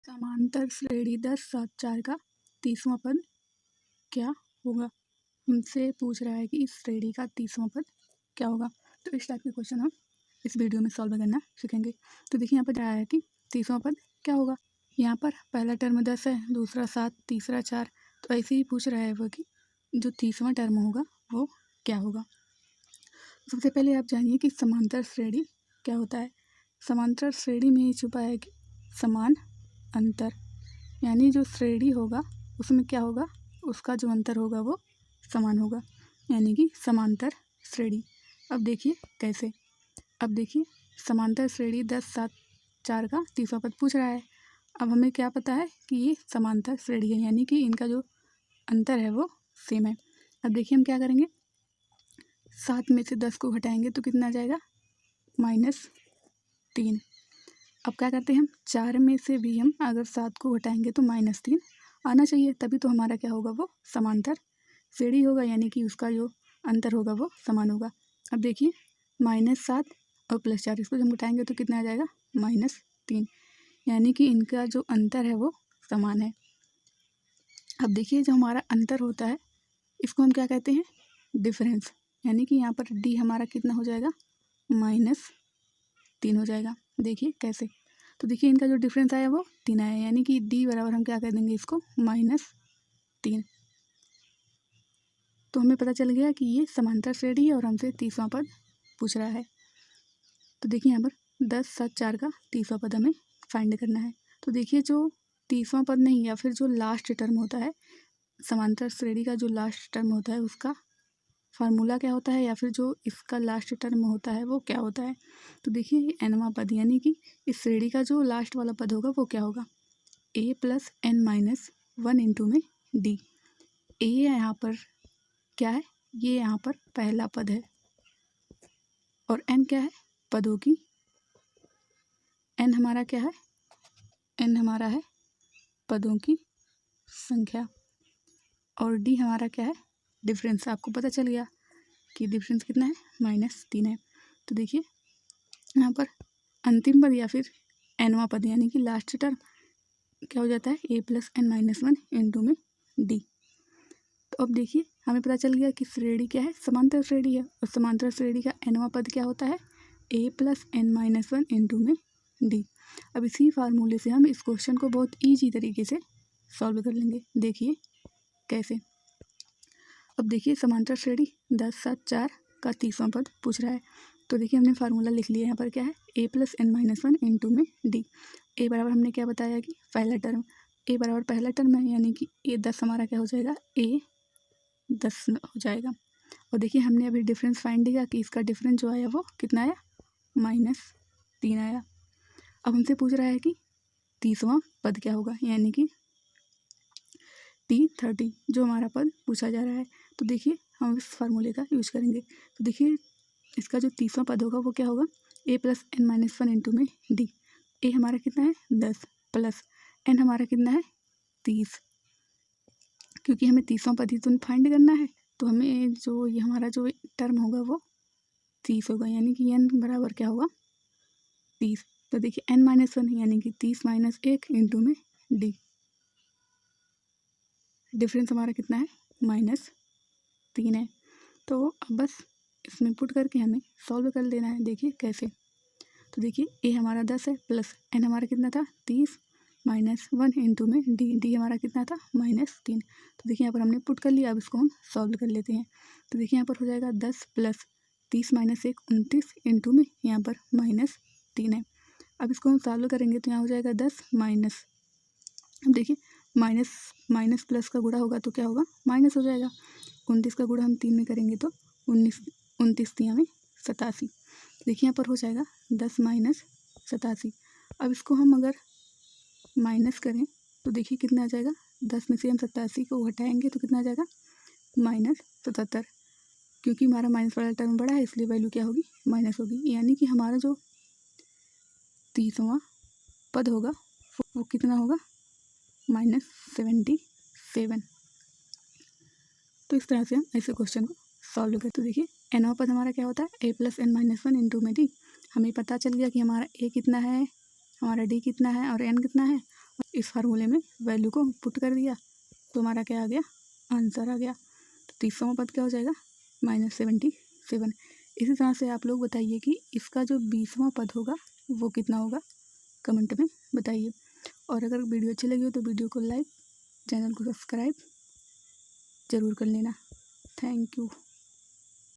समांतर श्रेणी 10 7 4 का 30वां पद क्या होगा। हमसे पूछ रहा है कि इस श्रेणी का 30वां पद क्या होगा। तो इस टाइप के क्वेश्चन हम इस वीडियो में सॉल्व करना सीखेंगे। तो देखिए यहाँ पर रहा है कि 30वां पद क्या होगा। यहाँ पर पहला टर्म 10 है, दूसरा 7, तीसरा 4। तो ऐसे ही पूछ रहा है वो कि जो 30वां टर्म होगा वो क्या होगा। सबसे पहले आप जानिए कि समांतर श्रेणी क्या होता है। समांतर श्रेणी में ही छुपा है कि समान अंतर, यानी जो श्रेणी होगा उसमें क्या होगा, उसका जो अंतर होगा वो समान होगा, यानी कि समांतर श्रेणी। अब देखिए कैसे। अब देखिए समांतर श्रेणी 10 7 4 का 30वां पद पूछ रहा है। अब हमें क्या पता है कि ये समांतर श्रेणी है, यानी कि इनका जो अंतर है वो सेम है। अब देखिए हम क्या करेंगे, 7 में से 10 को घटाएंगे तो कितना आ जाएगा, -3। अब क्या करते हैं हम, 4 में से भी हम अगर 7 को घटाएंगे तो -3 आना चाहिए, तभी तो हमारा क्या होगा, वो समांतर श्रेणी होगा, यानी कि उसका जो अंतर होगा वो समान होगा। अब देखिए -7 और +4 इसको जब घटाएंगे तो कितना आ जाएगा, -3, यानी कि इनका जो अंतर है वो समान है। अब देखिए जो हमारा अंतर होता है इसको हम क्या कहते हैं, डिफरेंस, यानी कि यहाँ पर डी हमारा कितना हो जाएगा, -3 हो जाएगा। देखिए कैसे। तो देखिए इनका जो डिफरेंस आया वो 3 आया, यानी कि डी बराबर हम क्या कर देंगे इसको, -3। तो हमें पता चल गया कि ये समांतर श्रेणी है और हमसे 30वां पद पूछ रहा है। तो देखिए यहाँ पर 10 7 4 का 30वां पद हमें फाइंड करना है। तो देखिए जो 30वां पद नहीं, या फिर जो लास्ट टर्म होता है, समांतर श्रेणी का जो लास्ट टर्म होता है उसका फार्मूला क्या होता है, या फिर जो इसका लास्ट टर्म होता है वो क्या होता है। तो देखिए nवां पद, यानी कि इस श्रेणी का जो लास्ट वाला पद होगा वो क्या होगा, a + n - 1 इंटू में d। a यहाँ पर क्या है, ये यहाँ पर पहला पद है, और n क्या है, पदों की, n हमारा क्या है, n हमारा है पदों की संख्या, और d हमारा क्या है, डिफरेंस। आपको पता चल गया कि डिफरेंस कितना है, -3 है। तो देखिए यहाँ पर अंतिम पद या फिर nवां पद, यानी कि लास्ट टर्म क्या हो जाता है, a + n - 1 इंटू में d। तो अब देखिए हमें पता चल गया कि श्रेणी क्या है, समांतर श्रेणी है, और समांतर श्रेणी का nवां पद क्या होता है, a + n - 1 इंटू में d। अब इसी फार्मूले से हम इस क्वेश्चन को बहुत ईजी तरीके से सॉल्व कर लेंगे। देखिए कैसे। अब देखिए समांतर श्रेणी 10 7 4 का 30वां पद पूछ रहा है। तो देखिए हमने फार्मूला लिख लिया, यहाँ पर क्या है, a + n - 1 इंटू में d। a बराबर हमने क्या बताया कि पहला टर्म, a बराबर पहला टर्म है, यानी कि a 10 हमारा क्या हो जाएगा, a 10 हो जाएगा। और देखिए हमने अभी डिफरेंस फाइंड किया कि इसका डिफरेंस जो आया वो कितना आया, -3 आया। अब हमसे पूछ रहा है कि 30वां पद क्या होगा, यानी कि T30 जो हमारा पद पूछा जा रहा है। तो देखिए हम इस फार्मूले का यूज करेंगे। तो देखिए इसका जो 30वां पद होगा वो क्या होगा, a + n - 1 इंटू में d। a हमारा कितना है, 10, प्लस n हमारा कितना है, 30। क्योंकि हमें 30वां पद ही तो फाइंड करना है, तो हमें जो ये हमारा जो टर्म होगा वो 30 होगा, यानी कि n बराबर क्या होगा, 30। तो देखिए n - 1 यानी कि 30 - 1 इंटू में d। डिफरेंस हमारा कितना है, -3 है। तो अब बस इसमें पुट करके हमें सॉल्व कर लेना है। देखिए कैसे। तो देखिए a हमारा 10 है, प्लस n हमारा कितना था, 30 - 1 इंटू में d हमारा कितना था, -3। तो देखिए यहाँ पर हमने पुट कर लिया। अब इसको हम सॉल्व कर लेते हैं। तो देखिए यहाँ पर हो जाएगा 10 + 30 - 1 29 इंटू में यहाँ पर -3 है। अब इसको हम सॉल्व करेंगे तो यहाँ हो जाएगा 10 माइनस, अब देखिए माइनस माइनस प्लस का गुणा होगा तो क्या होगा, माइनस हो जाएगा। 29 का गुणा हम 3 में करेंगे तो 29 3 में 87। देखिए यहाँ पर हो जाएगा 10 - 87। अब इसको हम अगर माइनस करें तो देखिए कितना आ जाएगा, 10 में से हम 87 को घटाएंगे तो कितना आ जाएगा, -77। क्योंकि हमारा माइनस वाला टर्म बड़ा है इसलिए वैल्यू क्या होगी, माइनस होगी। यानी कि हमारा जो 30वां पद होगा वो कितना होगा, -77। तो इस तरह से हम ऐसे क्वेश्चन को सॉल्व करते। तो देखिए nवां पद हमारा क्या होता है, a + n - 1 इंटू में d। हमें पता चल गया कि हमारा a कितना है, हमारा d कितना है और n कितना है, इस फार्मूले में वैल्यू को पुट कर दिया तो हमारा क्या आ गया, आंसर आ गया। तो 30वां पद क्या हो जाएगा, -77। इसी तरह से आप लोग बताइए कि इसका जो 20वां पद होगा वो कितना होगा, कमेंट में बताइए। और अगर वीडियो अच्छी लगी हो तो वीडियो को लाइक, चैनल को सब्सक्राइब ज़रूर कर लेना। Thank you.